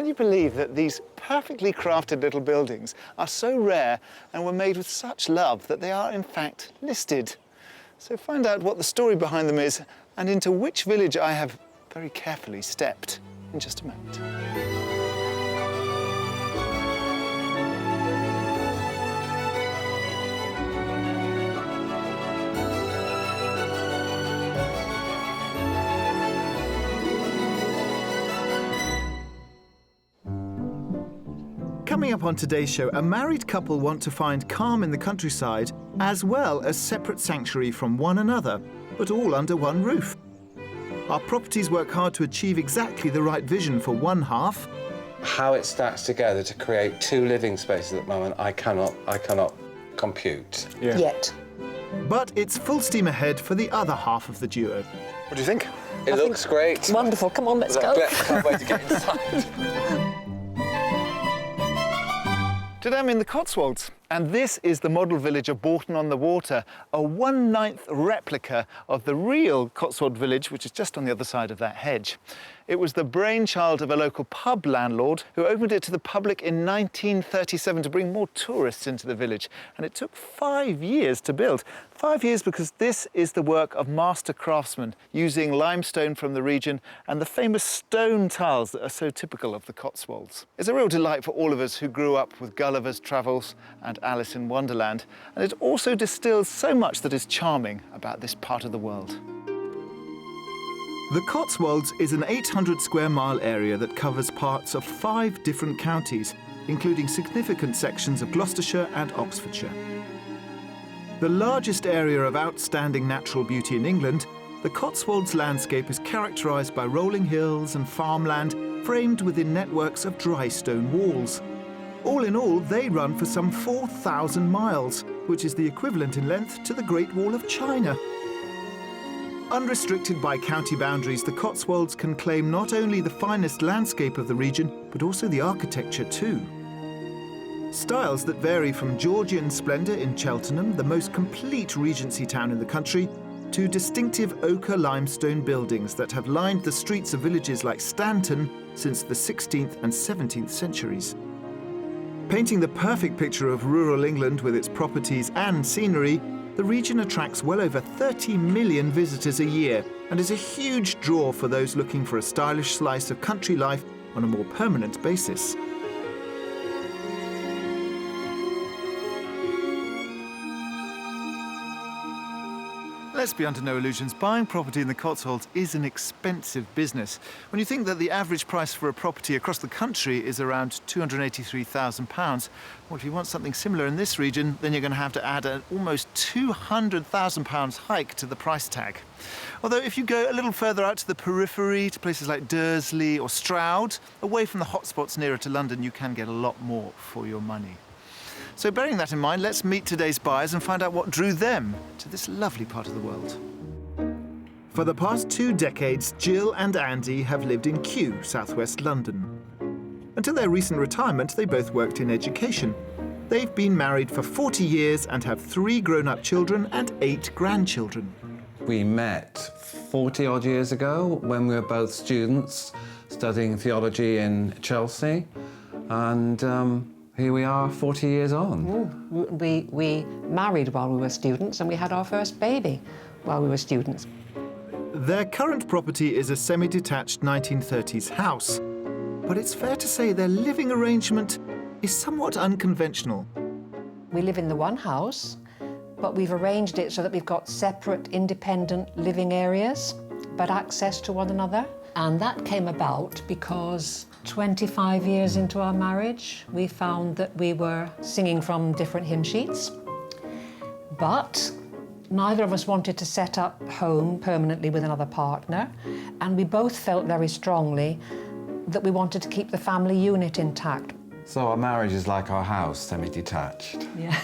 Can you believe that these perfectly crafted little buildings are so rare and were made with such love that they are in fact listed? So find out what the story behind them is and into which village I have very carefully stepped in just a moment. Coming up on today's show, a married couple want to find calm in the countryside as well as separate sanctuary from one another, but all under one roof. Our properties work hard to achieve exactly the right vision for one half. How it stacks together to create two living spaces at the moment, I cannot compute. Yeah. Yet. But it's full steam ahead for the other half of the duo. What do you think? It looks great. Wonderful. Come on, let's go. I can't wait to get inside. Today I'm in the Cotswolds, and this is the model village of Bourton-on-the-Water, a 1/9 replica of the real Cotswold village, which is just on the other side of that hedge. It was the brainchild of a local pub landlord who opened it to the public in 1937 to bring more tourists into the village, and it took 5 years to build. 5 years because this is the work of master craftsmen using limestone from the region and the famous stone tiles that are so typical of the Cotswolds. It's a real delight for all of us who grew up with Gulliver's Travels and Alice in Wonderland, and it also distills so much that is charming about this part of the world. The Cotswolds is an 800 square mile area that covers parts of 5 different counties, including significant sections of Gloucestershire and Oxfordshire. The largest area of outstanding natural beauty in England, the Cotswolds landscape is characterised by rolling hills and farmland framed within networks of dry stone walls. All in all, they run for some 4,000 miles, which is the equivalent in length to the Great Wall of China. Unrestricted by county boundaries, the Cotswolds can claim not only the finest landscape of the region, but also the architecture too. Styles that vary from Georgian splendour in Cheltenham, the most complete regency town in the country, to distinctive ochre limestone buildings that have lined the streets of villages like Stanton since the 16th and 17th centuries. Painting the perfect picture of rural England with its properties and scenery, the region attracts well over 30 million visitors a year and is a huge draw for those looking for a stylish slice of country life on a more permanent basis. Let's be under no illusions, buying property in the Cotswolds is an expensive business. When you think that the average price for a property across the country is around £283,000, well, if you want something similar in this region, then you're going to have to add an almost £200,000 hike to the price tag. Although if you go a little further out to the periphery, to places like Dursley or Stroud, away from the hotspots nearer to London, you can get a lot more for your money. So bearing that in mind, let's meet today's buyers and find out what drew them to this lovely part of the world. For the past 2 decades, Jill and Andy have lived in Kew, southwest London. Until their recent retirement, they both worked in education. They've been married for 40 years and have 3 grown-up children and 8 grandchildren. We met 40-odd years ago when we were both students studying theology in Chelsea, and here we are 40 years on. We married while we were students and we had our first baby while we were students. Their current property is a semi-detached 1930s house, but it's fair to say their living arrangement is somewhat unconventional. We live in the one house, but we've arranged it so that we've got separate, independent living areas, but access to one another. And that came about because 25 years into our marriage, we found that we were singing from different hymn sheets, but neither of us wanted to set up home permanently with another partner, and we both felt very strongly that we wanted to keep the family unit intact. So our marriage is like our house, semi-detached. Yeah.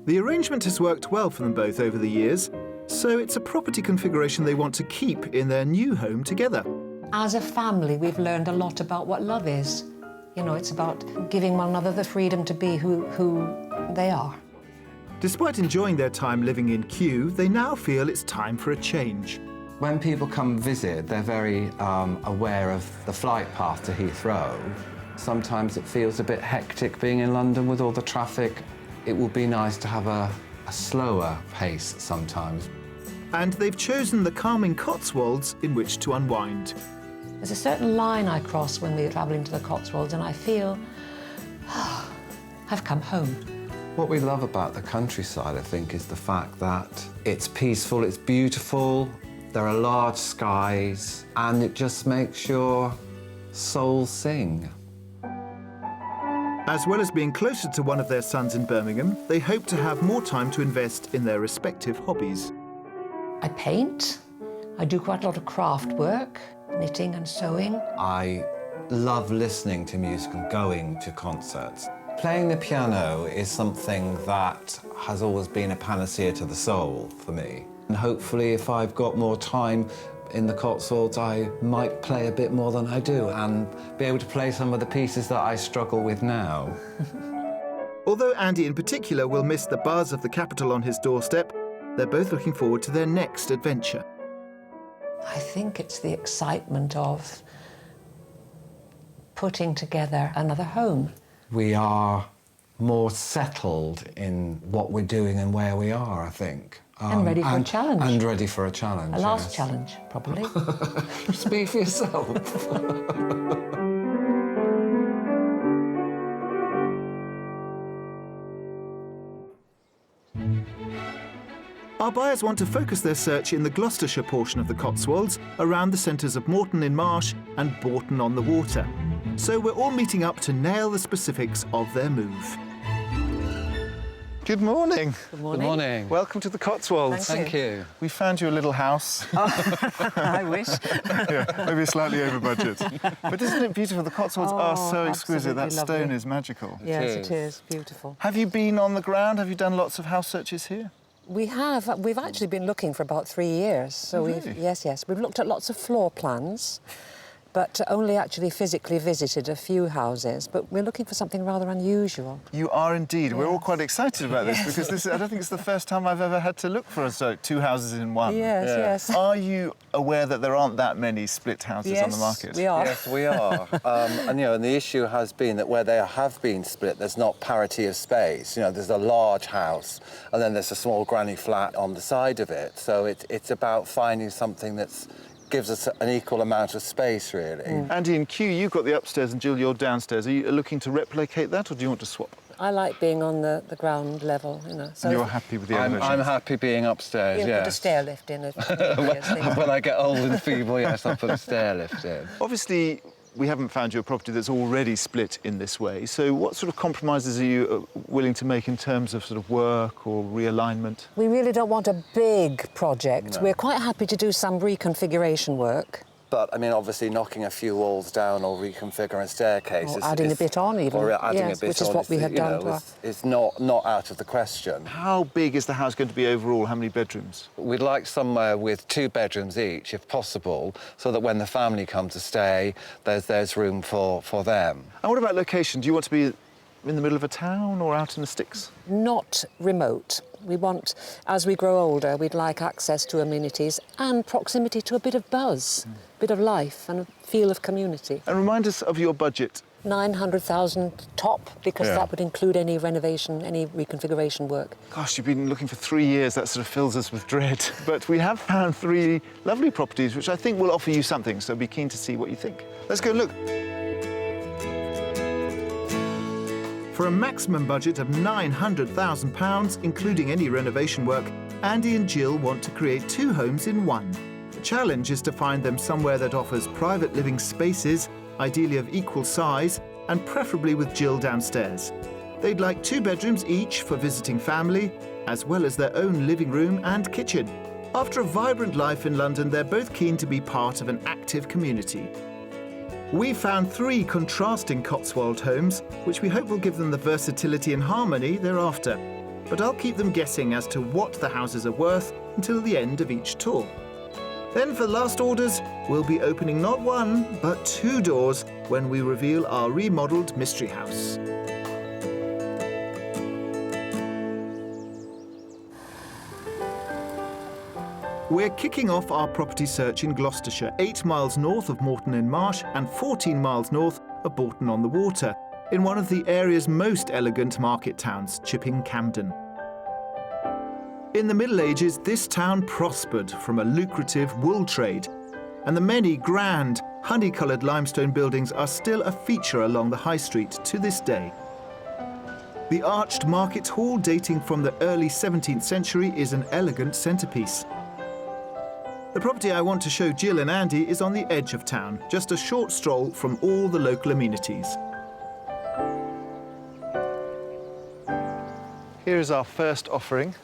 The arrangement has worked well for them both over the years, so it's a property configuration they want to keep in their new home together. As a family, we've learned a lot about what love is. You know, it's about giving one another the freedom to be who they are. Despite enjoying their time living in Kew, they now feel it's time for a change. When people come visit, they're very aware of the flight path to Heathrow. Sometimes it feels a bit hectic being in London with all the traffic. It would be nice to have a slower pace sometimes. And they've chosen the calming Cotswolds in which to unwind. There's a certain line I cross when we're travelling to the Cotswolds, and I feel I've come home. What we love about the countryside, I think, is the fact that it's peaceful, it's beautiful, there are large skies, and it just makes your soul sing. As well as being closer to one of their sons in Birmingham, they hope to have more time to invest in their respective hobbies. I paint, I do quite a lot of craft work, knitting and sewing. I love listening to music and going to concerts. Playing the piano is something that has always been a panacea to the soul for me. And hopefully, if I've got more time in the Cotswolds, I might play a bit more than I do and be able to play some of the pieces that I struggle with now. Although Andy in particular will miss the buzz of the capital on his doorstep, they're both looking forward to their next adventure. I think it's the excitement of putting together another home. We are more settled in what we're doing and where we are, I think. And ready for a challenge. And ready for a challenge, A last yes. challenge, probably. Speak for yourself. Our buyers want to focus their search in the Gloucestershire portion of the Cotswolds, around the centres of Moreton in Marsh and Bourton on the Water. So we're all meeting up to nail the specifics of their move. Good morning. Good morning. Good morning. Welcome to the Cotswolds. Thank you. We found you a little house. I wish. Yeah, maybe slightly over budget. But isn't it beautiful? The Cotswolds are so exquisite. That absolutely stone lovely. is magical. Yes, is. it is. Beautiful. Have you been on the ground? Have you done lots of house searches here? We have. We've actually been looking for about 3 years. So Really? yes. We've looked at lots of floor plans, but only actually physically visited a few houses. But we're looking for something rather unusual. You are indeed. We're all Yes. quite excited about this because I don't think it's the first time I've ever had to look for two houses in one. Yes. Are you aware that there aren't that many split houses on the market? we are. Yes, we are. And the issue has been that where they have been split, there's not parity of space. There's a large house, and then there's a small granny flat on the side of it. So it's about finding something that gives us an equal amount of space, really. Andy and Q, you've got the upstairs and Jill, you're downstairs. Are you looking to replicate that, or do you want to swap? I like being on the ground level, So You're happy with the I'm elevations? happy being upstairs, Put a yes. stair lift in. When I get old and feeble, yes, I'll put a stair lift in. Obviously, we haven't found you a property that's already split in this way. So what sort of compromises are you willing to make in terms of sort of work or realignment? We really don't want a big project. No. We're quite happy to do some reconfiguration work. But, obviously knocking a few walls down or reconfiguring a staircase Or adding a bit on even. Or adding Yes, a bit which is on what we have done to our- is not out of the question. How big is the house going to be overall? How many bedrooms? We'd like somewhere with 2 bedrooms each, if possible, so that when the family come to stay, there's room for them. And what about location? Do you want to be in the middle of a town or out in the sticks? Not remote. We want, as we grow older, we'd like access to amenities and proximity to a bit of buzz, a bit of life and a feel of community. And remind us of your budget. 900,000 top, because Yeah. that would include any renovation, any reconfiguration work. Gosh, you've been looking for 3 years. That sort of fills us with dread. But we have found 3 lovely properties, which I think will offer you something, so be keen to see what you think. Let's go and look. For a maximum budget of £900,000, including any renovation work, Andy and Jill want to create 2 homes in one. The challenge is to find them somewhere that offers private living spaces, ideally of equal size, and preferably with Jill downstairs. They'd like 2 bedrooms each for visiting family, as well as their own living room and kitchen. After a vibrant life in London, they're both keen to be part of an active community. We found 3 contrasting Cotswold homes, which we hope will give them the versatility and harmony they're after. But I'll keep them guessing as to what the houses are worth until the end of each tour. Then for last orders, we'll be opening not 1, but 2 doors when we reveal our remodelled mystery house. We're kicking off our property search in Gloucestershire, 8 miles north of Moreton-in-Marsh and 14 miles north of Bourton-on-the-Water, in one of the area's most elegant market towns, Chipping Campden. In the Middle Ages, this town prospered from a lucrative wool trade, and the many grand, honey-coloured limestone buildings are still a feature along the high street to this day. The arched market hall, dating from the early 17th century, is an elegant centrepiece. The property I want to show Jill and Andy is on the edge of town, just a short stroll from all the local amenities. Here is our first offering.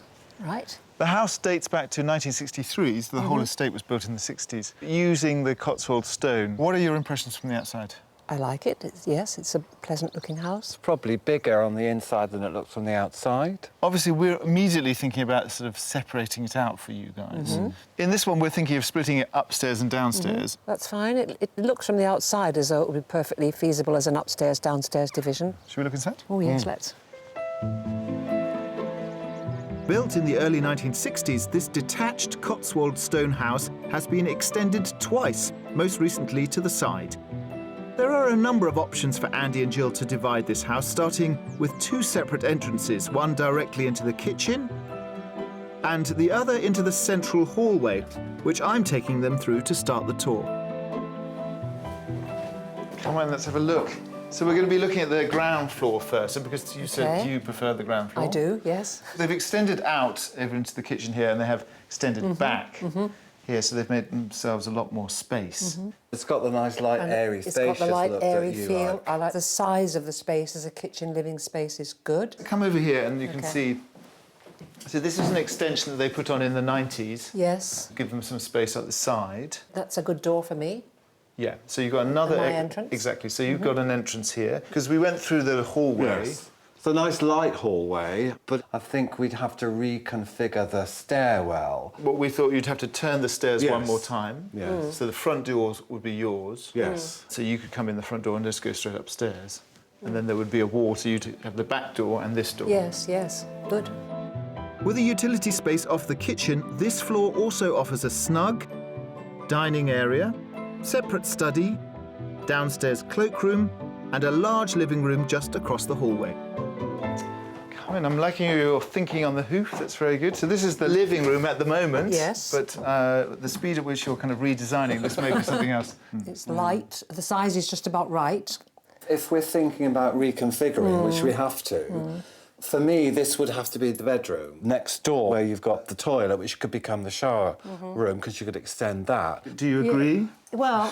Right. The house dates back to 1963, so the whole estate was built in the 60s, using the Cotswold stone. What are your impressions from the outside? I like it. Yes, it's a pleasant-looking house. Probably bigger on the inside than it looks from the outside. Obviously, we're immediately thinking about sort of separating it out for you guys. In this one, we're thinking of splitting it upstairs and downstairs. That's fine. It looks from the outside as though it would be perfectly feasible as an upstairs-downstairs division. Should we look inside? Oh, yes, let's. Built in the early 1960s, this detached Cotswold stone house has been extended twice, most recently to the side. There are a number of options for Andy and Jill to divide this house, starting with 2 separate entrances, one directly into the kitchen and the other into the central hallway, which I'm taking them through to start the tour. Come on, let's have a look. So we're going to be looking at the ground floor first, because you said you prefer the ground floor. I do, yes. They've extended out over into the kitchen here, and they have extended back here, so they've made themselves a lot more space. It's got the nice light, airy, It's spacious got the light, look airy that you feel. like. I like the size of the space as a kitchen living space is good. Come over here and you can see, so this is an extension that they put on in the 90s. Yes, Give them some space at the side. that's a good door for me. Yeah, so you've got another... And my entrance. Exactly, so you've got an entrance here, because we went through the hallway. Yes. It's a nice light hallway, but I think we'd have to reconfigure the stairwell. What we thought you'd have to turn the stairs one Yes. more time. Yes. So the front door would be yours. Yes. So you could come in the front door and just go straight upstairs. And then there would be a wall, so you'd have the back door and this door. Yes, yes, good. With a utility space off the kitchen, this floor also offers a snug dining area, separate study, downstairs cloakroom, and a large living room just across the hallway. Come in, I'm liking your thinking on the hoof, that's very good. So this is the living room at the moment. Yes. But the speed at which you're kind of redesigning this may be something else. It's light, the size is just about right. If we're thinking about reconfiguring, which we have to, for me, this would have to be the bedroom. Next door, where you've got the toilet, which could become the shower room, because you could extend that. Do you agree? Well,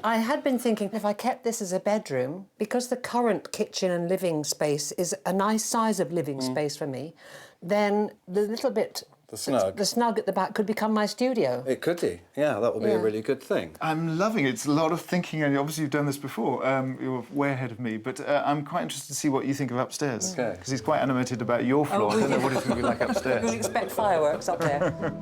I had been thinking if I kept this as a bedroom, because the current kitchen and living space is a nice size of living space for me, then the little bit... The snug at the back could become my studio. It could be, yeah, that would be a really good thing. I'm loving it. It's a lot of thinking, and obviously you've done this before. You're way ahead of me, but I'm quite interested to see what you think of upstairs. Okay. Because he's quite animated about your floor. I don't know what it's going to be like upstairs. You'll expect fireworks up there.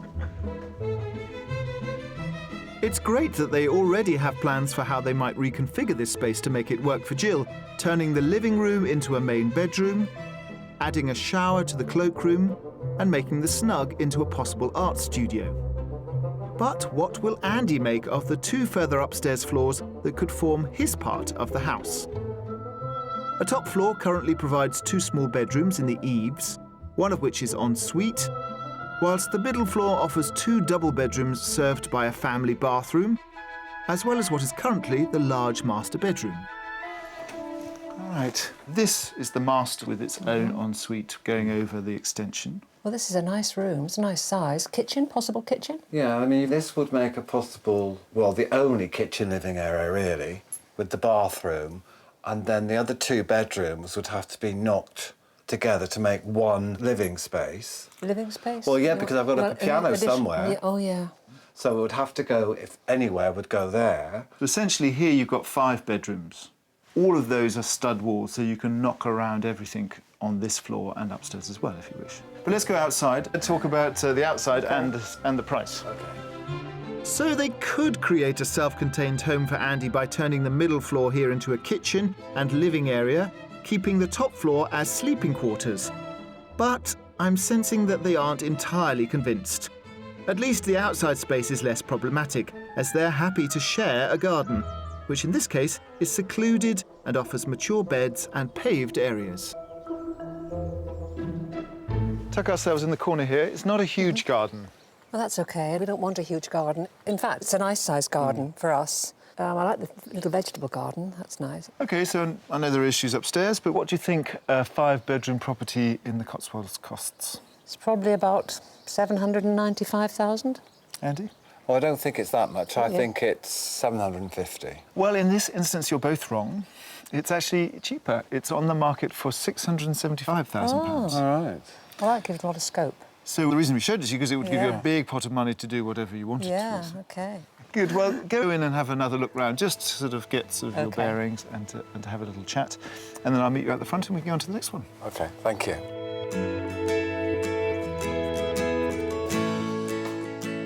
It's great that they already have plans for how they might reconfigure this space to make it work for Jill, turning the living room into a main bedroom, adding a shower to the cloakroom, and making the snug into a possible art studio. But what will Andy make of the 2 further upstairs floors that could form his part of the house? A top floor currently provides 2 small bedrooms in the eaves, one of which is en suite, whilst the middle floor offers 2 double bedrooms served by a family bathroom, as well as what is currently the large master bedroom. All right, this is the master with its own ensuite going over the extension. Well, this is a nice room. It's a nice size. Kitchen, possible kitchen? Yeah, I mean, this would make a possible, well, the only kitchen living area, really, with the bathroom, and then the other 2 bedrooms would have to be knocked together to make one living space. Living space? Well, yeah, because I've got a piano somewhere. Yeah, oh, yeah. So it would have to go, if anywhere, would go there. Essentially, here you've got 5 bedrooms. All of those are stud walls, so you can knock around everything on this floor and upstairs as well, if you wish. But let's go outside and talk about the outside and the price. Okay. So they could create a self-contained home for Andy by turning the middle floor here into a kitchen and living area, keeping the top floor as sleeping quarters. But I'm sensing that they aren't entirely convinced. At least the outside space is less problematic, as they're happy to share a garden, which in this case is secluded and offers mature beds and paved areas. Tuck ourselves in the corner here. It's not a huge garden. Well, that's OK. We don't want a huge garden. In fact, it's a nice-sized garden for us. I like the little vegetable garden. That's nice. OK, so I know there are issues upstairs, but what do you think a 5-bedroom property in the Cotswolds costs? It's probably about 795,000. Andy? Well, I don't think it's that much. I think it's 750. Well, in this instance, you're both wrong. It's actually cheaper. It's on the market for £675,000. All right. Well, that gives a lot of scope. So the reason we showed it to you because it would give you a big pot of money to do whatever you wanted to. Yeah, OK. Good. Well, go in and have another look round, just to sort of get your bearings and to have a little chat. And then I'll meet you at the front and we can go on to the next one. OK, thank you.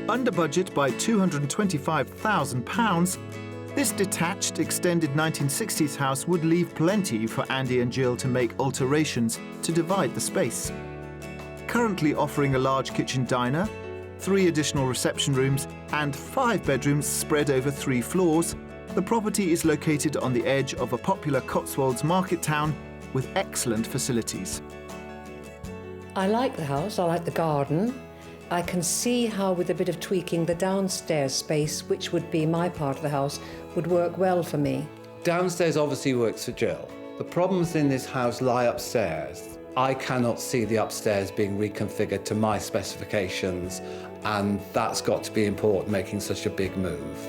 Under budget by £225,000, this detached, extended 1960s house would leave plenty for Andy and Jill to make alterations to divide the space. Currently offering a large kitchen diner, 3 additional reception rooms and 5 bedrooms spread over 3 floors, the property is located on the edge of a popular Cotswolds market town with excellent facilities. I like the house, I like the garden. I can see how, with a bit of tweaking, the downstairs space, which would be my part of the house, would work well for me. Downstairs obviously works for Jill. The problems in this house lie upstairs. I cannot see the upstairs being reconfigured to my specifications, and that's got to be important, making such a big move.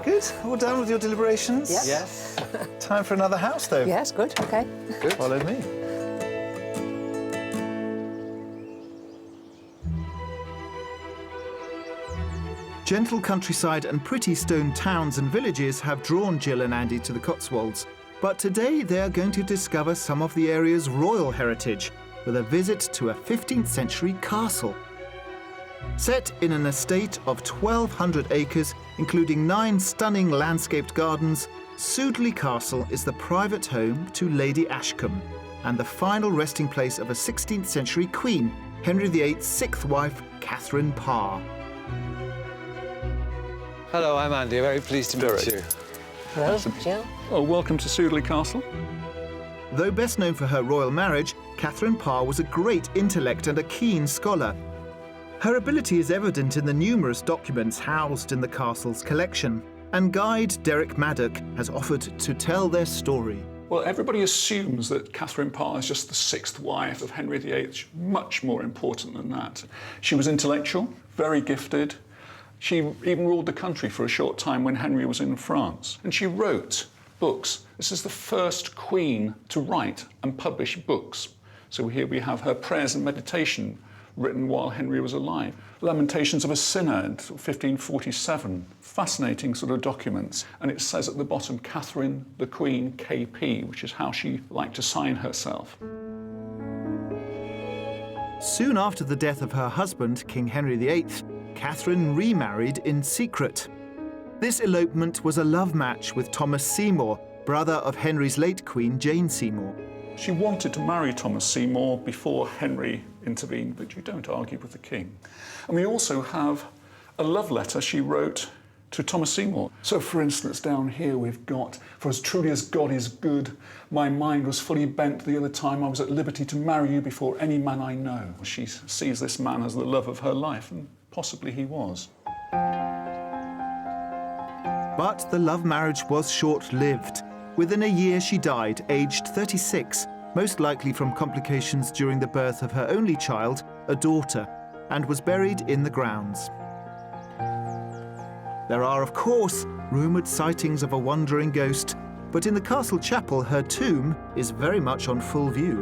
Good. All done with your deliberations? Yes. Yes. Time for another house, though. Yes, good, OK. Good. Follow me. Gentle countryside and pretty stone towns and villages have drawn Jill and Andy to the Cotswolds. But today they are going to discover some of the area's royal heritage with a visit to a 15th century castle. Set in an estate of 1,200 acres, including 9 stunning landscaped gardens, Sudeley Castle is the private home to Lady Ashcombe and the final resting place of a 16th century queen, Henry VIII's 6th wife, Catherine Parr. Hello, I'm Andy. Very pleased to meet you. Hello, Jill. Well, welcome to Sudeley Castle. Though best known for her royal marriage, Catherine Parr was a great intellect and a keen scholar. Her ability is evident in the numerous documents housed in the castle's collection, and guide Derek Maddock has offered to tell their story. Well, everybody assumes that Catherine Parr is just the 6th wife of Henry VIII. Much more important than that. She was intellectual, very gifted. She even ruled the country for a short time when Henry was in France. And she wrote books. This is the first queen to write and publish books. So here we have her prayers and meditation written while Henry was alive. Lamentations of a Sinner in 1547. Fascinating sort of documents. And it says at the bottom, Catherine the Queen, KP, which is how she liked to sign herself. Soon after the death of her husband, King Henry VIII, Catherine remarried in secret. This elopement was a love match with Thomas Seymour, brother of Henry's late Queen Jane Seymour. She wanted to marry Thomas Seymour before Henry intervened, but you don't argue with the king. And we also have a love letter she wrote to Thomas Seymour. So, for instance, down here we've got, "For as truly as God is good, my mind was fully bent the other time I was at liberty to marry you before any man I know." She sees this man as the love of her life, and possibly he was. But the love marriage was short-lived. Within a year she died, aged 36, most likely from complications during the birth of her only child, a daughter, and was buried in the grounds. There are, of course, rumoured sightings of a wandering ghost, but in the castle chapel her tomb is very much on full view.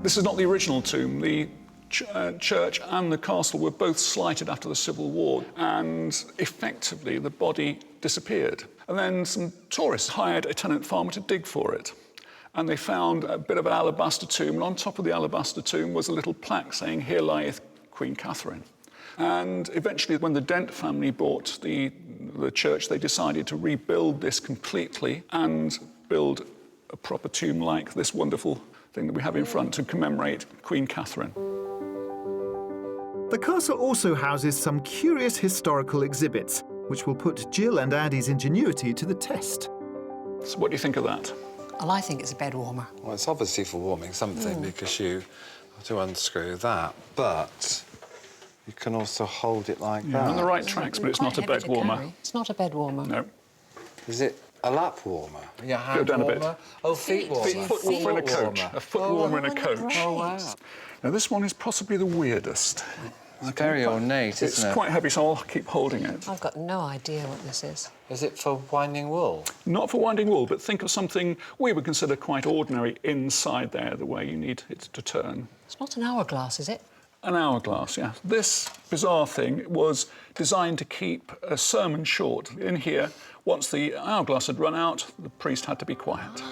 This is not the original tomb. The church and the castle were both slighted after the Civil War, and effectively the body disappeared. And then some tourists hired a tenant farmer to dig for it. And they found a bit of an alabaster tomb, and on top of the alabaster tomb was a little plaque saying, "Here lieth Queen Catherine." And eventually, when the Dent family bought the church, they decided to rebuild this completely and build a proper tomb like this wonderful thing that we have in front to commemorate Queen Catherine. The castle also houses some curious historical exhibits, which will put Jill and Andy's ingenuity to the test. So what do you think of that? Well, I think it's a bed warmer. Well, it's obviously for warming something because you have to unscrew that, but you can also hold it like that. On the right tracks, but it's not a Quite heavy bed to warmer. carry. It's not a bed warmer. No. Is it a lap warmer? Your hand Go down a bit. warmer? Oh, feet warmer. Foot warmer in a coach. warmer. A foot warmer in a coach. Oh, wow. Now, this one is possibly the weirdest. It's very ornate, It's isn't it? quite heavy, so I'll keep holding it. I've got no idea what this is. Is it for winding wool? Not for winding wool, but think of something we would consider quite ordinary inside there, the way you need it to turn. It's not an hourglass, is it? An hourglass, yeah. This bizarre thing was designed to keep a sermon short. In here, once the hourglass had run out, the priest had to be quiet.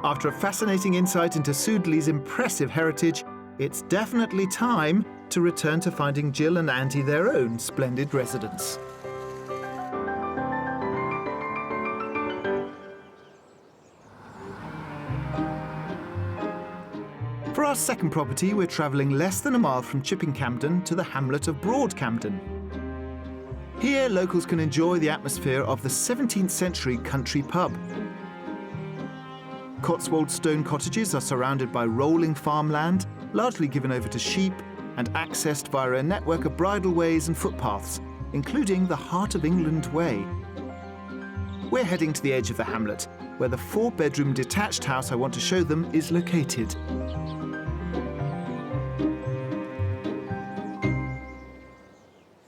After a fascinating insight into Sudeley's impressive heritage, it's definitely time to return to finding Jill and Andy their own splendid residence. For our second property, we're travelling less than a mile from Chipping Campden to the hamlet of Broad Campden. Here, locals can enjoy the atmosphere of the 17th century country pub. Cotswold stone cottages are surrounded by rolling farmland, largely given over to sheep and accessed via a network of bridleways and footpaths, including the Heart of England Way. We're heading to the edge of the hamlet, where the 4-bedroom detached house I want to show them is located.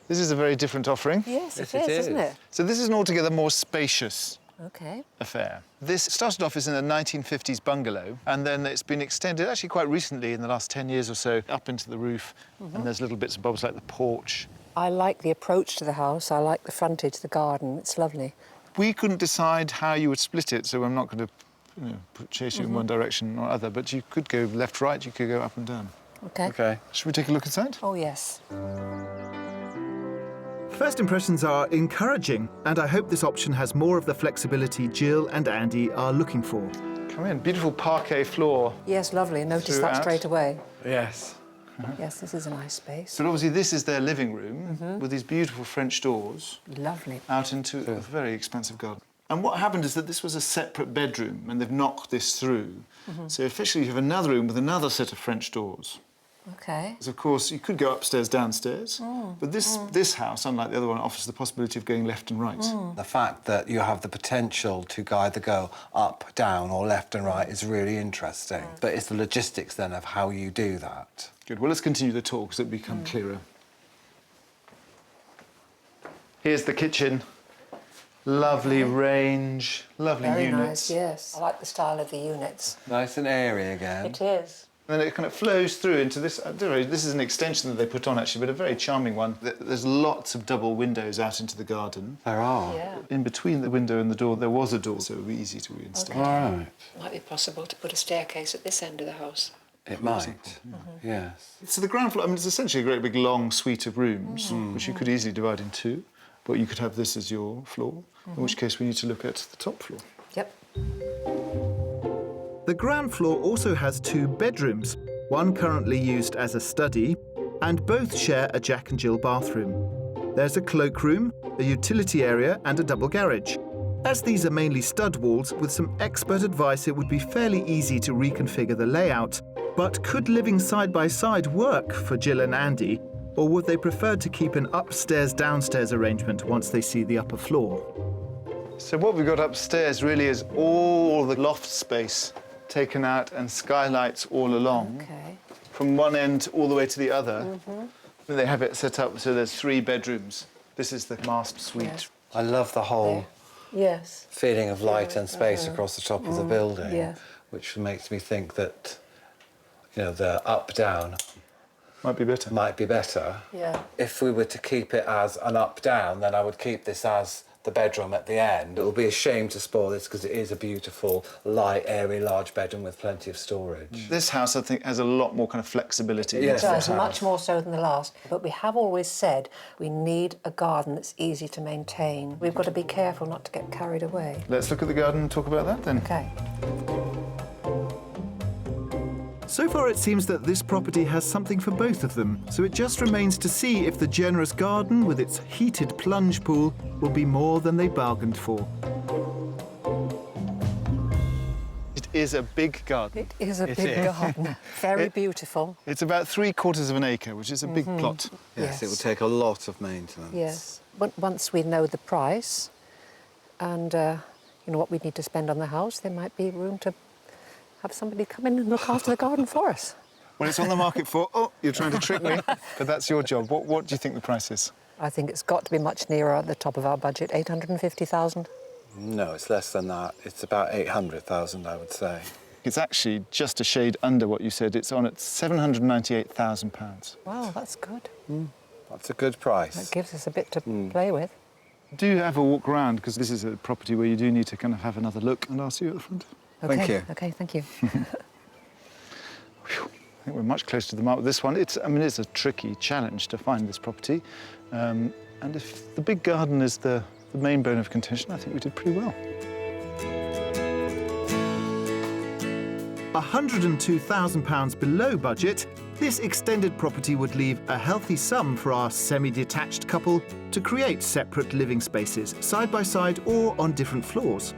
This is a very different offering. Yes, Yes, it is. isn't it? So this is an altogether more spacious OK. affair. This started off as in a 1950s bungalow, and then it's been extended actually quite recently, in the last 10 years or so, up into the roof. And there's little bits and bobs like the porch. I like the approach to the house. I like the frontage, the garden. It's lovely. We couldn't decide how you would split it, so I'm not going to chase you in one direction or other, but you could go left, right, you could go up and down. OK. OK. Should we take a look inside? Oh, yes. First impressions are encouraging, and I hope this option has more of the flexibility Jill and Andy are looking for. Come in, beautiful parquet floor. Yes, lovely. Notice that Throughout. straight away. Yes. Yes, this is a nice space. So obviously this is their living room with these beautiful French doors Lovely. out into a very expansive garden. And what happened is that this was a separate bedroom, and they've knocked this through. So officially you have another room with another set of French doors. OK. So of course, you could go upstairs, downstairs, but this house, unlike the other one, offers the possibility of going left and right. The fact that you have the potential to either go up, down or left and right is really interesting. But it's the logistics then of how you do that. Good. Well, let's continue the talk so it'll become clearer. Here's the kitchen. Lovely range, lovely Very units. nice, yes. I like the style of the units. Nice and airy again. It is. And then it kind of flows through into this. I don't know, this is an extension that they put on actually, but a very charming one. There's lots of double windows out into the garden. There are. Yeah. In between the window and the door, there was a door, so it would be easy to reinstall. Right. Might be possible to put a staircase at this end of the house. It might. Yes. So the ground floor, I mean, it's essentially a great big long suite of rooms, which you could easily divide in two, but you could have this as your floor, in which case we need to look at the top floor. Yep. The ground floor also has 2 bedrooms, one currently used as a study, and both share a Jack and Jill bathroom. There's a cloakroom, a utility area, and a double garage. As these are mainly stud walls, with some expert advice it would be fairly easy to reconfigure the layout. But could living side by side work for Jill and Andy, or would they prefer to keep an upstairs-downstairs arrangement once they see the upper floor? So what we've got upstairs really is all the loft space taken out and skylights all along, OK. from one end all the way to the other. They have it set up so there's 3 bedrooms. This is the master suite. Yes. I love the whole Yes. feeling of light and space across the top of the building, yeah. which makes me think that, you know, the up-down Might be better. might be better. Yeah. If we were to keep it as an up-down, then I would keep this as the bedroom at the end. It would be a shame to spoil this because it is a beautiful, light, airy, large bedroom with plenty of storage. This house, I think, has a lot more kind of flexibility. than Yes. It the does, house. much more so than the last. But we have always said we need a garden that's easy to maintain. We've got to be careful not to get carried away. Let's look at the garden and talk about that then. OK. So far, it seems that this property has something for both of them, so it just remains to see if the generous garden with its heated plunge pool will be more than they bargained for. It is a big garden. It is a big garden. Very beautiful. It's about 3/4 of an acre, which is a big plot. Yes, it will take a lot of maintenance. Yes. Once we know the price and you know what we need to spend on the house, there might be room to have somebody come in and look after the garden for us. When it's on the market for, oh, you're trying to trick me, but that's your job. What do you think the price is? I think it's got to be much nearer the top of our budget, 850,000. No, it's less than that. It's about 800,000, I would say. It's actually just a shade under what you said. It's on at £798,000. Wow, that's good. That's a good price. That gives us a bit to play with. Do have a walk around, because this is a property where you do need to kind of have another look, and I'll see you at the front. Okay. Thank you. Okay, thank you. Whew. I think we're much closer to the mark with this one. It's a tricky challenge to find this property. And if the big garden is the main bone of contention, I think we did pretty well. £102,000 below budget, this extended property would leave a healthy sum for our semi-detached couple to create separate living spaces, side by side or on different floors.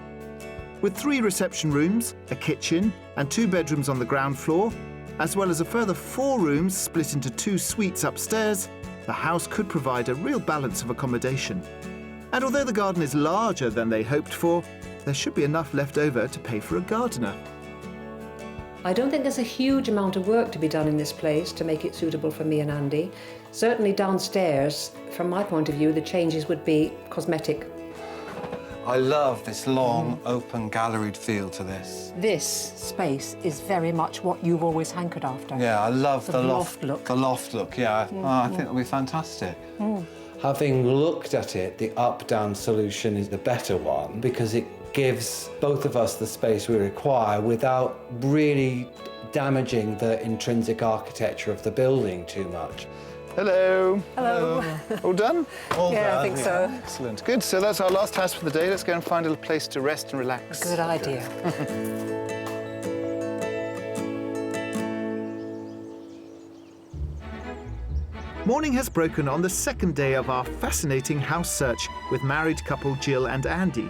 With 3 reception rooms, a kitchen and 2 bedrooms on the ground floor, as well as a further 4 rooms split into 2 suites upstairs, the house could provide a real balance of accommodation. And although the garden is larger than they hoped for, there should be enough left over to pay for a gardener. I don't think there's a huge amount of work to be done in this place to make it suitable for me and Andy. Certainly downstairs, from my point of view, the changes would be cosmetic. I love this long, open, galleried feel to this. This space is very much what you've always hankered after. Yeah, I love the loft look. The loft look, yeah. I think it'll be fantastic. Having looked at it, the up-down solution is the better one because it gives both of us the space we require without really damaging the intrinsic architecture of the building too much. Hello. Hello. All done? Yeah, I think so. Excellent. Good. So that's our last house for the day. Let's go and find a little place to rest and relax. Good idea. Morning has broken on the second day of our fascinating house search with married couple Jill and Andy.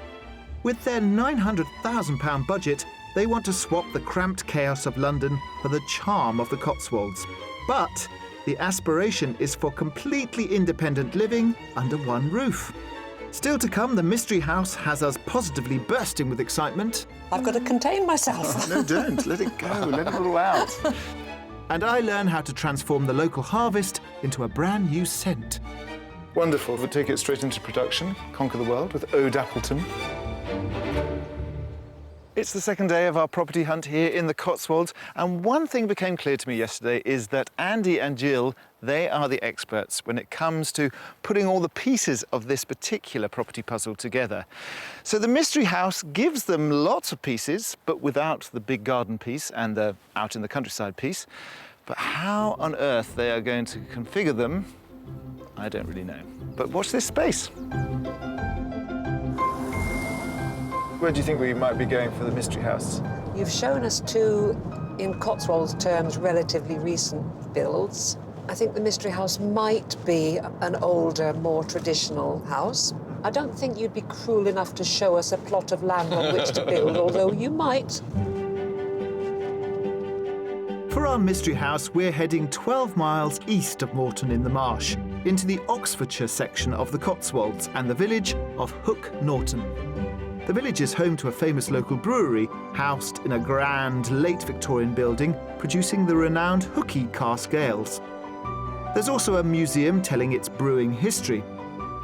With their £900,000 budget, they want to swap the cramped chaos of London for the charm of the Cotswolds. But the aspiration is for completely independent living under one roof. Still to come, the mystery house has us positively bursting with excitement. I've got to contain myself. No, don't. Let it go. Let it all out. And I learn how to transform the local harvest into a brand new scent. Wonderful. We'll take it straight into production. Conquer the world with Ode Appleton. It's the second day of our property hunt here in the Cotswolds, and one thing became clear to me yesterday is that Andy and Jill, they are the experts when it comes to putting all the pieces of this particular property puzzle together. So the mystery house gives them lots of pieces, but without the big garden piece and the out in the countryside piece. But how on earth they are going to configure them, I don't really know. But watch this space. Where do you think we might be going for the mystery house? You've shown us 2, in Cotswolds terms, relatively recent builds. I think the mystery house might be an older, more traditional house. I don't think you'd be cruel enough to show us a plot of land on which to build, although you might. For our mystery house, we're heading 12 miles east of Moreton in the Marsh, into the Oxfordshire section of the Cotswolds and the village of Hook Norton. The village is home to a famous local brewery, housed in a grand late Victorian building, producing the renowned Hooky cask ales. There's also a museum telling its brewing history.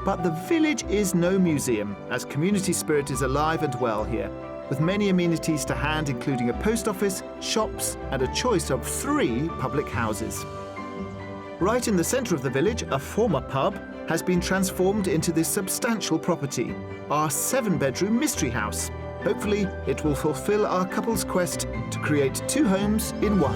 But the village is no museum, as community spirit is alive and well here, with many amenities to hand, including a post office, shops, and a choice of 3 public houses. Right in the centre of the village, a former pub has been transformed into this substantial property, our 7-bedroom mystery house. Hopefully, it will fulfil our couple's quest to create 2 homes in one.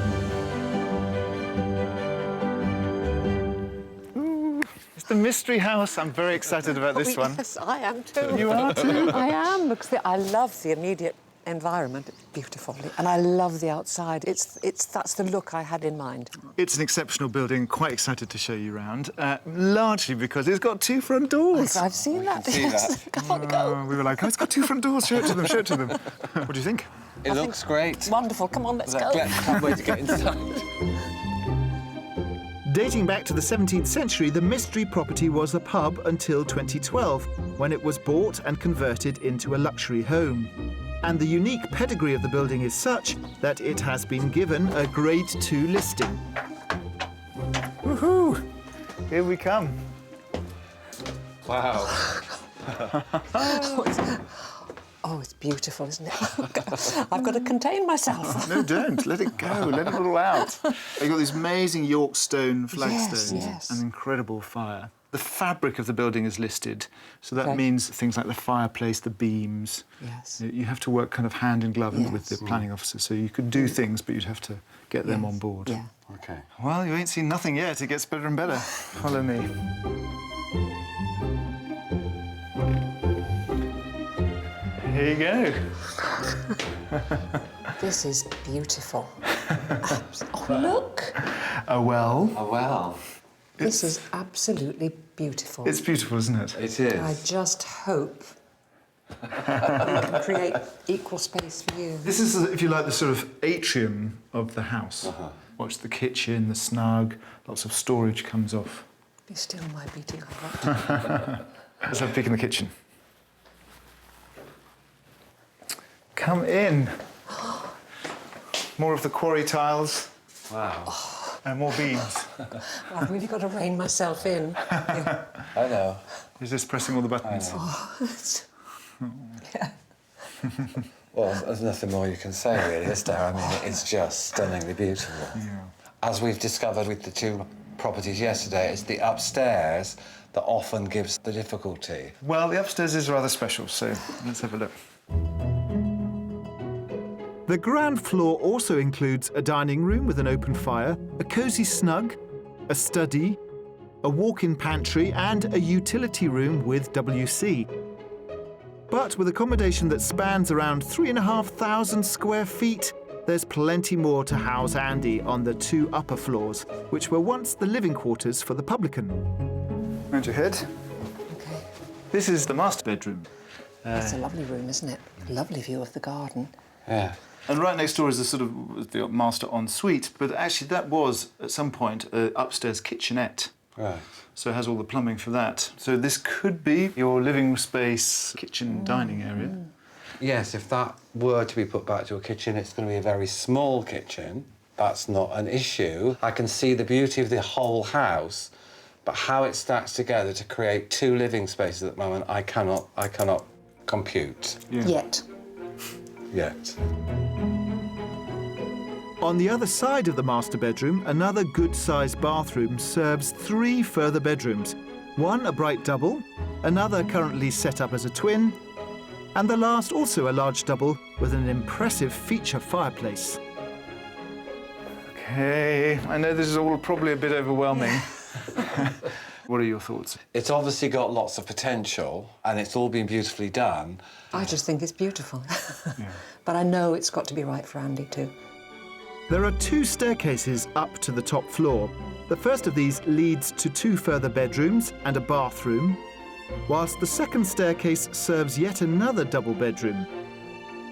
Ooh, it's the mystery house. I'm very excited about this one. Yes, I am too. You are too? I am, because I love the immediate environment. It's beautiful. And I love the outside. That's the look I had in mind. It's an exceptional building. Quite excited to show you around, largely because it's got 2 front doors. I've seen that. see that. Can't go. We were like, oh, it's got 2 front doors. Show it to them, show it to them. What do you think? It looks great. Wonderful. Come on, let's go. Can't wait to get inside. Dating back to the 17th century, the mystery property was a pub until 2012, when it was bought and converted into a luxury home. And the unique pedigree of the building is such that it has been given a Grade 2 listing. Woohoo! Here we come. Wow. Oh, it's beautiful, isn't it? I've got to contain myself. No, don't. Let it go. Let it all out. They've got these amazing York stone flagstones yes. and incredible fire. The fabric of the building is listed, so that Okay. means things like the fireplace, the beams. Yes. You have to work kind of hand in glove with the Yes. planning officer, so you could do things, but you'd have to get them on board. Yeah. Okay. Well, you ain't seen nothing yet. It gets better and better. Follow me. Here you go. This is beautiful. Oh, look! A well. Oh, well. This is absolutely beautiful. It's beautiful, isn't it? It is. I just hope we can create equal space for you. This is, if you like, the sort of atrium of the house. Watch the kitchen, the snug, lots of storage comes off. Be still, my beating heart. Let's have a peek in the kitchen. Come in. More of the quarry tiles Wow. and more beams. I've really got to rein myself in. Yeah. I know. Is this pressing all the buttons? Yeah. Well, there's nothing more you can say, really, is there? I mean, it's just stunningly beautiful. Yeah. As we've discovered with the 2 properties yesterday, it's the upstairs that often gives the difficulty. Well, the upstairs is rather special, so let's have a look. The ground floor also includes a dining room with an open fire, a cosy snug, a study, a walk-in pantry and a utility room with WC. But with accommodation that spans around 3,500 square feet, there's plenty more to house Andy on the 2 upper floors, which were once the living quarters for the publican. Round your head. Okay. This is the master bedroom. It's a lovely room, isn't it? Lovely view of the garden. Yeah. And right next door is the sort of the master ensuite, but actually that was, at some point, an upstairs kitchenette. Right. So it has all the plumbing for that. So this could be your living space, kitchen, dining area. Yes, if that were to be put back to a kitchen, it's going to be a very small kitchen. That's not an issue. I can see the beauty of the whole house, but how it stacks together to create 2 living spaces at the moment, I cannot compute Yeah. Yet. yet. On the other side of the master bedroom, another good-sized bathroom serves 3 further bedrooms. One a bright double, another currently set up as a twin, and the last also a large double with an impressive feature fireplace. OK, I know this is all probably a bit overwhelming. What are your thoughts? It's obviously got lots of potential, and it's all been beautifully done. I just think it's beautiful. But I know it's got to be right for Andy too. There are 2 staircases up to the top floor. The first of these leads to 2 further bedrooms and a bathroom, whilst the second staircase serves yet another double bedroom.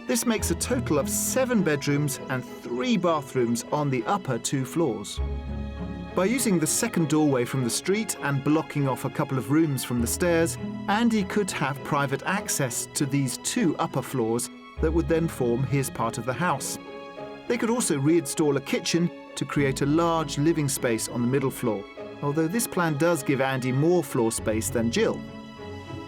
This makes a total of 7 bedrooms and 3 bathrooms on the upper 2 floors. By using the second doorway from the street and blocking off a couple of rooms from the stairs, Andy could have private access to these 2 upper floors that would then form his part of the house. They could also reinstall a kitchen to create a large living space on the middle floor, although this plan does give Andy more floor space than Jill.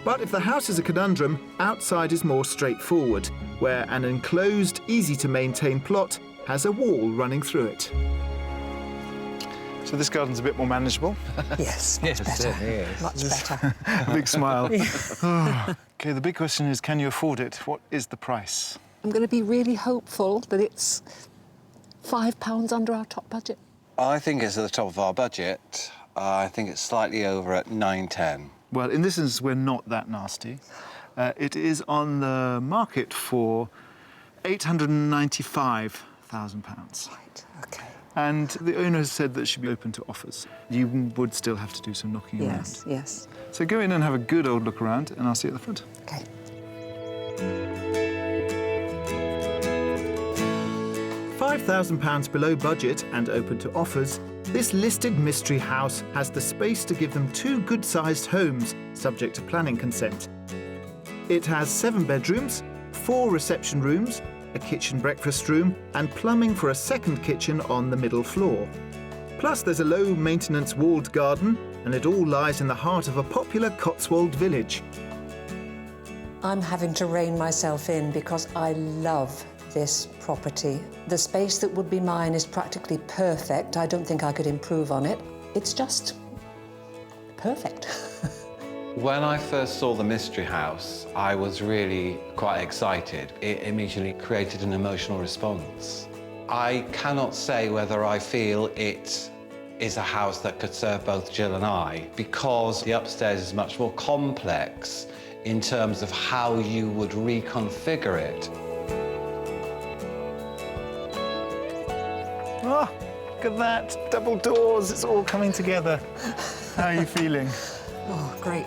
But if the house is a conundrum, outside is more straightforward, where an enclosed, easy-to-maintain plot has a wall running through it. So this garden's a bit more manageable. Yes, much better. Yes. Much better. A big smile. OK, the big question is, can you afford it? What is the price? I'm going to be really hopeful that it's £5 under our top budget. I think it's at the top of our budget. I think it's slightly over at 9.10. Well, in this instance, we're not that nasty. It is on the market for £895,000. Right, OK. And the owner has said that she'd be open to offers. You would still have to do some knocking around. Yes. So go in and have a good old look around, and I'll see you at the front. OK. £5,000 below budget and open to offers, this listed mystery house has the space to give them 2 good-sized homes, subject to planning consent. It has 7 bedrooms, 4 reception rooms, a kitchen breakfast room, and plumbing for a second kitchen on the middle floor. Plus, there's a low-maintenance walled garden, and it all lies in the heart of a popular Cotswold village. I'm having to rein myself in because I love this property. The space that would be mine is practically perfect. I don't think I could improve on it. It's just perfect. When I first saw the Mystery House, I was really quite excited. It immediately created an emotional response. I cannot say whether I feel it is a house that could serve both Jill and I, because the upstairs is much more complex in terms of how you would reconfigure it. Oh, look at that. Double doors, it's all coming together. How are you feeling? Oh, great.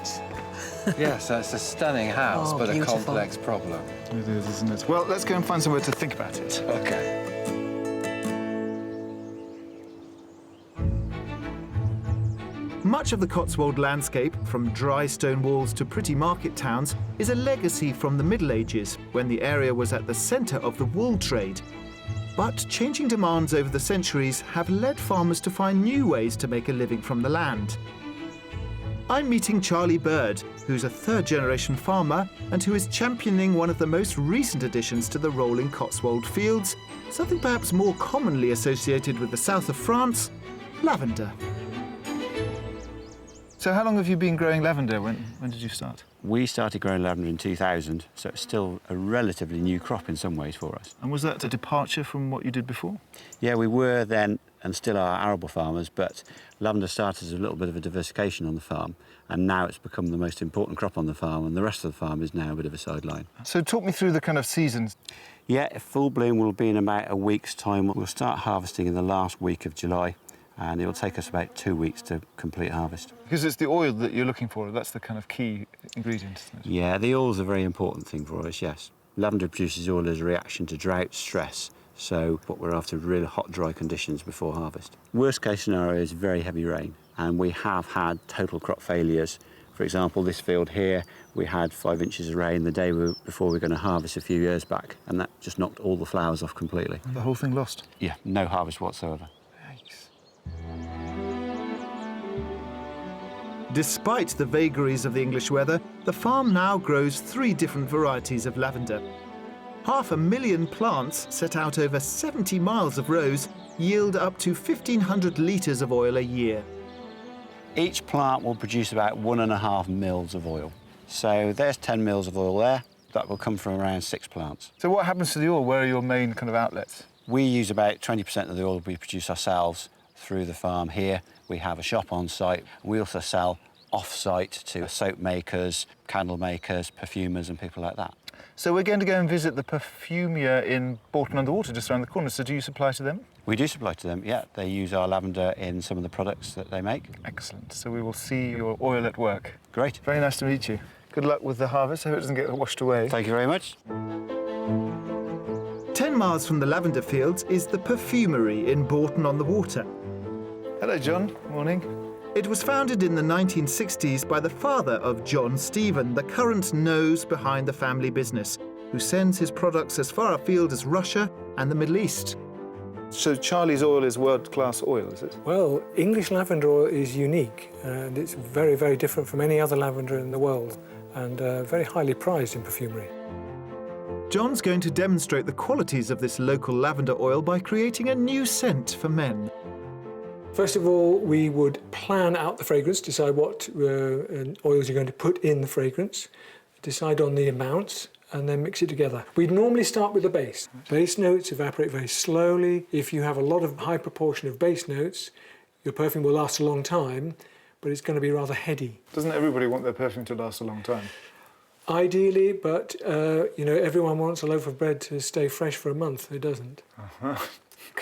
Yes, it's a stunning house, Oh, but beautiful. a complex problem. It is, isn't it? Well, let's go and find somewhere to think about it. OK. Much of the Cotswold landscape, from dry stone walls to pretty market towns, is a legacy from the Middle Ages, when the area was at the centre of the wool trade. But changing demands over the centuries have led farmers to find new ways to make a living from the land. I'm meeting Charlie Bird, who's a third-generation farmer and who is championing one of the most recent additions to the rolling Cotswold fields, something perhaps more commonly associated with the south of France, lavender. So how long have you been growing lavender? When did you start? We started growing lavender in 2000, so it's still a relatively new crop in some ways for us. And was that a departure from what you did before? Yeah, we were then and still are arable farmers, but lavender started as a little bit of a diversification on the farm, and now it's become the most important crop on the farm, and the rest of the farm is now a bit of a sideline. So talk me through the kind of seasons. Yeah, full bloom will be in about a week's time. We'll start harvesting in the last week of July, and it will take us about 2 weeks to complete harvest. Because it's the oil that you're looking for, that's the kind of key ingredient, isn't it? Yeah, the oil's a very important thing for us, yes. Lavender produces oil as a reaction to drought, stress, so what we're after really hot, dry conditions before harvest. Worst case scenario is very heavy rain, and we have had total crop failures. For example, this field here, we had 5 inches of rain the day before we were going to harvest a few years back, and that just knocked all the flowers off completely. And the whole thing lost? Yeah, no harvest whatsoever. Despite the vagaries of the English weather, the farm now grows 3 different varieties of lavender. 500,000 plants set out over 70 miles of rows yield up to 1,500 litres of oil a year. Each plant will produce about 1.5 mils of oil. So there's 10 mils of oil there. That will come from around 6 plants. So what happens to the oil? Where are your main kind of outlets? We use about 20% of the oil we produce ourselves through the farm here. We have a shop on site. We also sell off-site to soap makers, candle makers, perfumers and people like that. So we're going to go and visit the perfumier in Bolton-under-Water, just around the corner. So do you supply to them? We do supply to them, yeah. They use our lavender in some of the products that they make. Excellent. So we will see your oil at work. Great. Very nice to meet you. Good luck with the harvest. I hope it doesn't get washed away. Thank you very much. 10 miles from the lavender fields is the perfumery in Bolton-on-the-Water. Hello, John. Morning. It was founded in the 1960s by the father of John Stephen, the current nose behind the family business, who sends his products as far afield as Russia and the Middle East. So Charlie's oil is world-class oil, is it? Well, English lavender oil is unique, and it's very, very different from any other lavender in the world, and very highly prized in perfumery. John's going to demonstrate the qualities of this local lavender oil by creating a new scent for men. First of all, we would plan out the fragrance, decide what oils you're going to put in the fragrance, decide on the amounts, and then mix it together. We'd normally start with the base. Base notes evaporate very slowly. If you have a lot of high proportion of base notes, your perfume will last a long time, but it's going to be rather heady. Doesn't everybody want their perfume to last a long time? Ideally, but everyone wants a loaf of bread to stay fresh for a month. Who doesn't?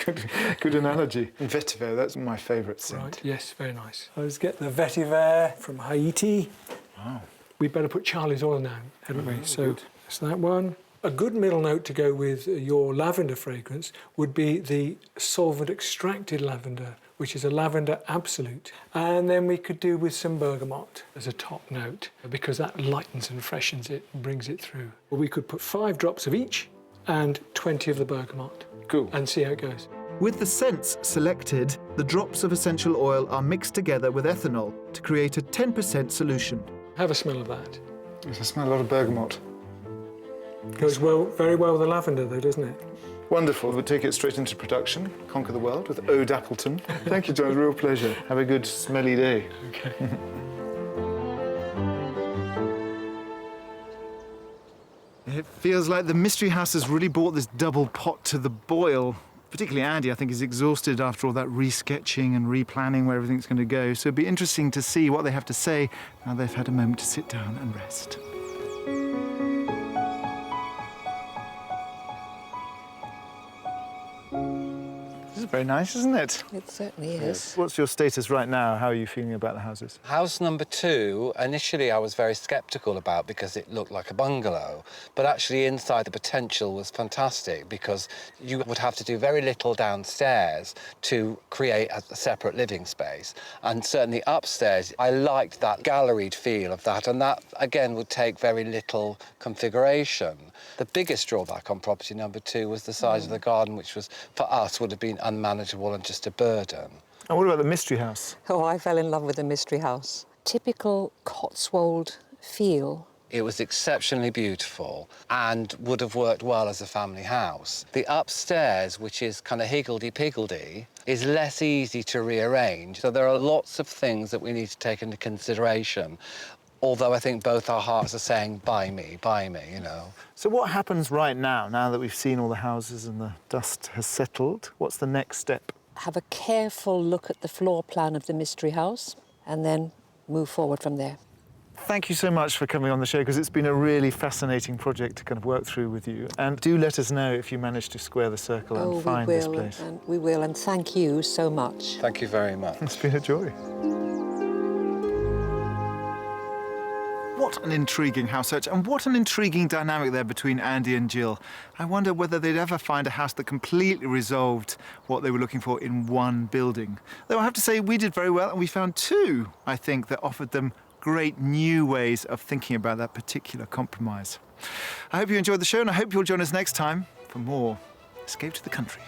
Good analogy. Vetiver, that's my favourite scent. Right, yes, very nice. Let's get the vetiver from Haiti. Wow. We'd better put Charlie's oil now, hadn't we? So that's that one. A good middle note to go with your lavender fragrance would be the solvent extracted lavender, which is a lavender absolute. And then we could do with some bergamot as a top note, because that lightens and freshens it and brings it through. Or we could put 5 drops of each and 20 of the bergamot. Cool. And see how it goes. With the scents selected, the drops of essential oil are mixed together with ethanol to create a 10% solution. Have a smell of that. Yes, I smell a lot of bergamot. Goes well, very well with the lavender though, doesn't it? Wonderful. We'll take it straight into production. Conquer the world with Ode Appleton. Thank you, John. It's a real pleasure. Have a good smelly day. Okay. It feels like the Mystery House has really brought this double pot to the boil. Particularly Andy, I think, is exhausted after all that resketching and replanning where everything's going to go. So it'd be interesting to see what they have to say now they've had a moment to sit down and rest. This is very nice, isn't it? It certainly is. What's your status right now? How are you feeling about the houses? House number 2, initially I was very sceptical about because it looked like a bungalow, but actually inside the potential was fantastic because you would have to do very little downstairs to create a separate living space. And certainly upstairs, I liked that galleried feel of that, and that, again, would take very little configuration. The biggest drawback on property number 2 was the size of the garden, which was, for us, would have been unmanageable and just a burden. And what about the Mystery House? Oh, I fell in love with the Mystery House. Typical Cotswold feel. It was exceptionally beautiful and would have worked well as a family house. The upstairs, which is kind of higgledy-piggledy, is less easy to rearrange. So there are lots of things that we need to take into consideration. Although I think both our hearts are saying, buy me, you know. So what happens right now that we've seen all the houses and the dust has settled? What's the next step? Have a careful look at the floor plan of the Mystery House and then move forward from there. Thank you so much for coming on the show, because it's been a really fascinating project to kind of work through with you. And do let us know if you manage to square the circle and find this place. We will, and thank you so much. Thank you very much. It's been a joy. What an intriguing house search, and what an intriguing dynamic there between Andy and Jill. I wonder whether they'd ever find a house that completely resolved what they were looking for in one building. Though I have to say, we did very well, and we found 2, I think, that offered them great new ways of thinking about that particular compromise. I hope you enjoyed the show, and I hope you'll join us next time for more Escape to the Country.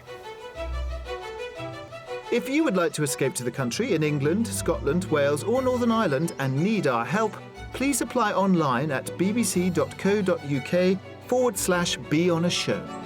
If you would like to escape to the country in England, Scotland, Wales or Northern Ireland and need our help, please apply online at bbc.co.uk/beonashow.